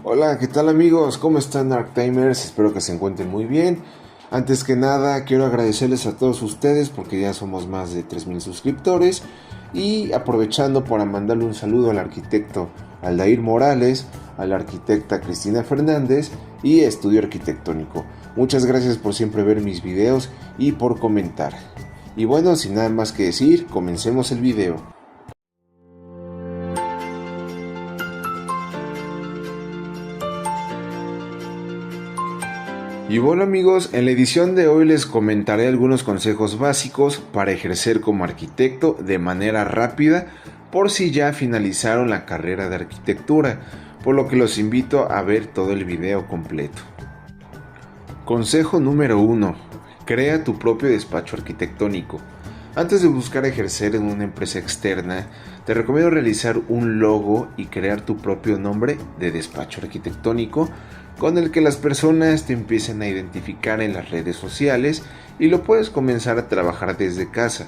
Hola, ¿qué tal amigos? ¿Cómo están Arctimers? Espero que se encuentren muy bien. Antes que nada, quiero agradecerles a todos ustedes porque ya somos más de 3000 suscriptores. Y aprovechando para mandarle un saludo al arquitecto Aldair Morales, a la arquitecta Cristina Fernández y Estudio Arquitectónico. Muchas gracias por siempre ver mis videos y por comentar. Y bueno, sin nada más que decir, comencemos el video. Y bueno amigos, en la edición de hoy les comentaré algunos consejos básicos para ejercer como arquitecto de manera rápida por si ya finalizaron la carrera de arquitectura, por lo que los invito a ver todo el video completo. Consejo número 1. Crea tu propio despacho arquitectónico. Antes de buscar ejercer en una empresa externa, te recomiendo realizar un logo y crear tu propio nombre de despacho arquitectónico con el que las personas te empiecen a identificar en las redes sociales y lo puedes comenzar a trabajar desde casa.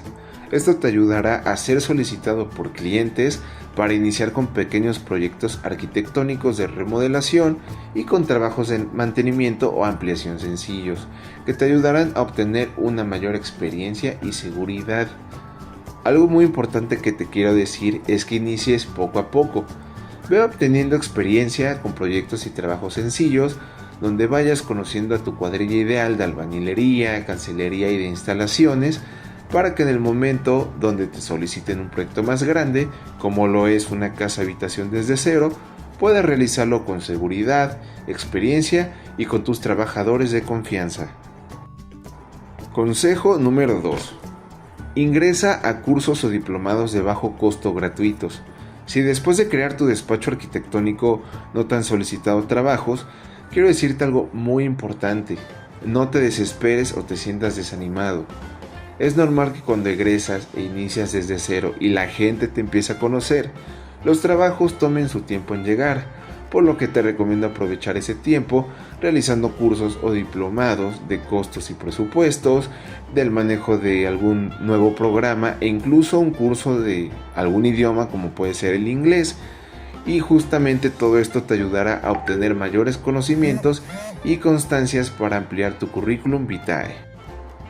Esto te ayudará a ser solicitado por clientes para iniciar con pequeños proyectos arquitectónicos de remodelación y con trabajos de mantenimiento o ampliación sencillos, que te ayudarán a obtener una mayor experiencia y seguridad. Algo muy importante que te quiero decir es que inicies poco a poco. Ve obteniendo experiencia con proyectos y trabajos sencillos, donde vayas conociendo a tu cuadrilla ideal de albañilería, cancelería y de instalaciones, para que en el momento donde te soliciten un proyecto más grande, como lo es una casa habitación desde cero, puedas realizarlo con seguridad, experiencia y con tus trabajadores de confianza. Consejo número 2. Ingresa a cursos o diplomados de bajo costo gratuitos. Si después de crear tu despacho arquitectónico no te han solicitado trabajos, quiero decirte algo muy importante. No te desesperes o te sientas desanimado. Es normal que cuando egresas e inicias desde cero y la gente te empieza a conocer, los trabajos tomen su tiempo en llegar, por lo que te recomiendo aprovechar ese tiempo realizando cursos o diplomados de costos y presupuestos, del manejo de algún nuevo programa e incluso un curso de algún idioma como puede ser el inglés. Y justamente todo esto te ayudará a obtener mayores conocimientos y constancias para ampliar tu currículum vitae.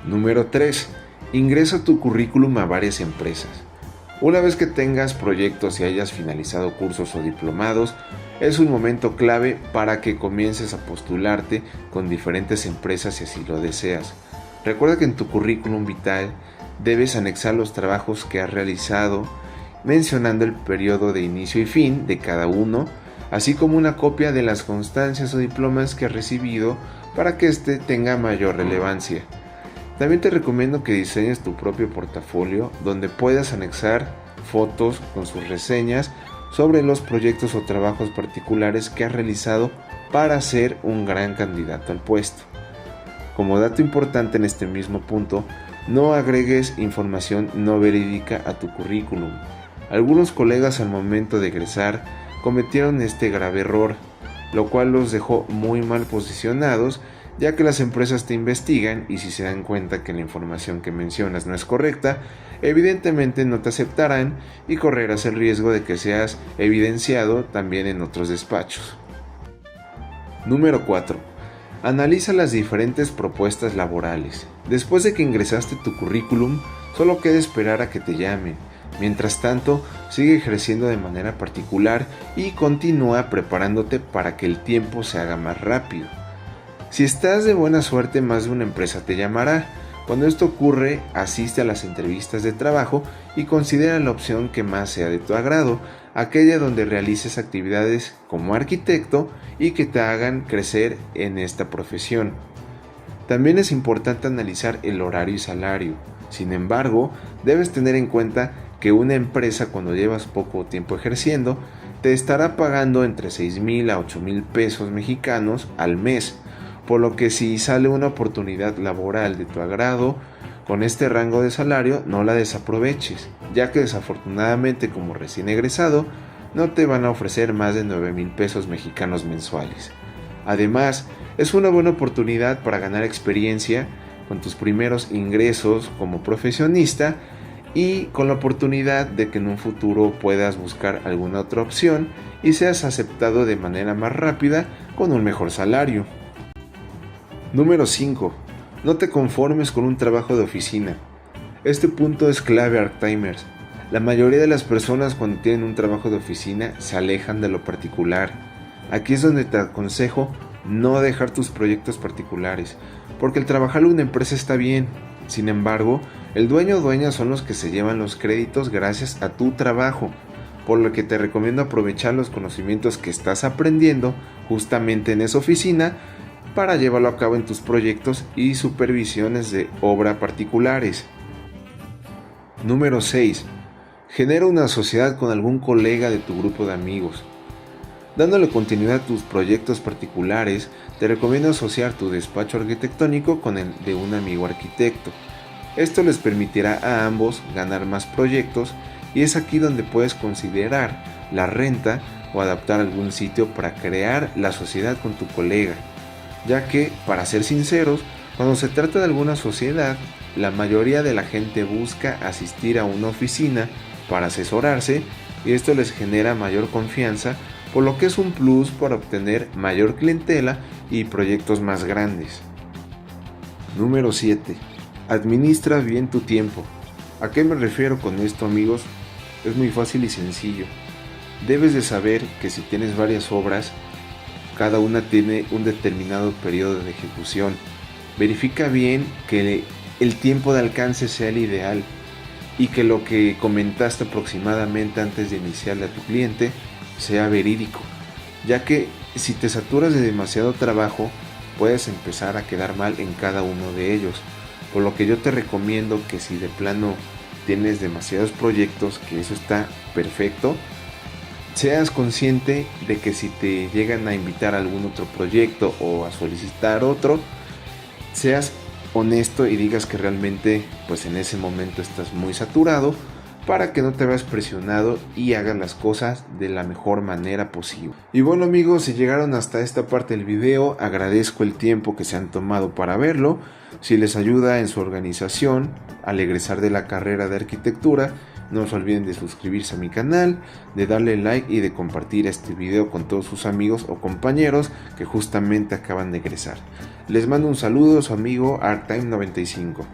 Número 3. Ingresa tu currículum a varias empresas. Una vez que tengas proyectos y hayas finalizado cursos o diplomados, es un momento clave para que comiences a postularte con diferentes empresas si así lo deseas. Recuerda que en tu currículum vitae debes anexar los trabajos que has realizado, mencionando el periodo de inicio y fin de cada uno, así como una copia de las constancias o diplomas que has recibido para que éste tenga mayor relevancia. También te recomiendo que diseñes tu propio portafolio donde puedas anexar fotos con sus reseñas sobre los proyectos o trabajos particulares que has realizado para ser un gran candidato al puesto. Como dato importante en este mismo punto, no agregues información no verídica a tu currículum. Algunos colegas al momento de egresar cometieron este grave error, lo cual los dejó muy mal posicionados, ya que las empresas te investigan y si se dan cuenta que la información que mencionas no es correcta, evidentemente no te aceptarán y correrás el riesgo de que seas evidenciado también en otros despachos. Número 4. Analiza las diferentes propuestas laborales. Después de que ingresaste tu currículum, solo queda esperar a que te llamen. Mientras tanto, sigue ejerciendo de manera particular y continúa preparándote para que el tiempo se haga más rápido. Si estás de buena suerte, más de una empresa te llamará. Cuando esto ocurre, asiste a las entrevistas de trabajo y considera la opción que más sea de tu agrado, aquella donde realices actividades como arquitecto y que te hagan crecer en esta profesión. También es importante analizar el horario y salario. Sin embargo, debes tener en cuenta que una empresa, cuando llevas poco tiempo ejerciendo, te estará pagando entre 6,000 a 8,000 pesos mexicanos al mes, por lo que si sale una oportunidad laboral de tu agrado con este rango de salario, no la desaproveches, ya que desafortunadamente como recién egresado no te van a ofrecer más de 9,000 pesos mexicanos mensuales. Además, es una buena oportunidad para ganar experiencia con tus primeros ingresos como profesionista y con la oportunidad de que en un futuro puedas buscar alguna otra opción y seas aceptado de manera más rápida con un mejor salario. Número 5. No te conformes con un trabajo de oficina. Este punto es clave, Arctimers. La mayoría de las personas cuando tienen un trabajo de oficina se alejan de lo particular. Aquí es donde te aconsejo no dejar tus proyectos particulares, porque el trabajar en una empresa está bien. Sin embargo, el dueño o dueña son los que se llevan los créditos gracias a tu trabajo, por lo que te recomiendo aprovechar los conocimientos que estás aprendiendo justamente en esa oficina para llevarlo a cabo en tus proyectos y supervisiones de obra particulares. Número 6. Genera una sociedad con algún colega de tu grupo de amigos. Dándole continuidad a tus proyectos particulares, te recomiendo asociar tu despacho arquitectónico con el de un amigo arquitecto. Esto les permitirá a ambos ganar más proyectos y es aquí donde puedes considerar la renta o adaptar algún sitio para crear la sociedad con tu colega, ya que, para ser sinceros, cuando se trata de alguna sociedad, la mayoría de la gente busca asistir a una oficina para asesorarse y esto les genera mayor confianza, por lo que es un plus para obtener mayor clientela y proyectos más grandes. Número 7. Administra bien tu tiempo. ¿A qué me refiero con esto, amigos? Es muy fácil y sencillo. Debes de saber que si tienes varias obras, cada una tiene un determinado periodo de ejecución. Verifica bien que el tiempo de alcance sea el ideal y que lo que comentaste aproximadamente antes de iniciarle a tu cliente sea verídico, ya que si te saturas de demasiado trabajo puedes empezar a quedar mal en cada uno de ellos, por lo que yo te recomiendo que si de plano tienes demasiados proyectos, que eso está perfecto, seas consciente de que si te llegan a invitar a algún otro proyecto o a solicitar otro, seas honesto y digas que realmente pues en ese momento estás muy saturado, para que no te veas presionado y hagas las cosas de la mejor manera posible. Y bueno, amigos, si llegaron hasta esta parte del video, agradezco el tiempo que se han tomado para verlo. Si les ayuda en su organización al egresar de la carrera de arquitectura, no se olviden de suscribirse a mi canal, de darle like y de compartir este video con todos sus amigos o compañeros que justamente acaban de egresar. Les mando un saludo, su amigo Arctime95.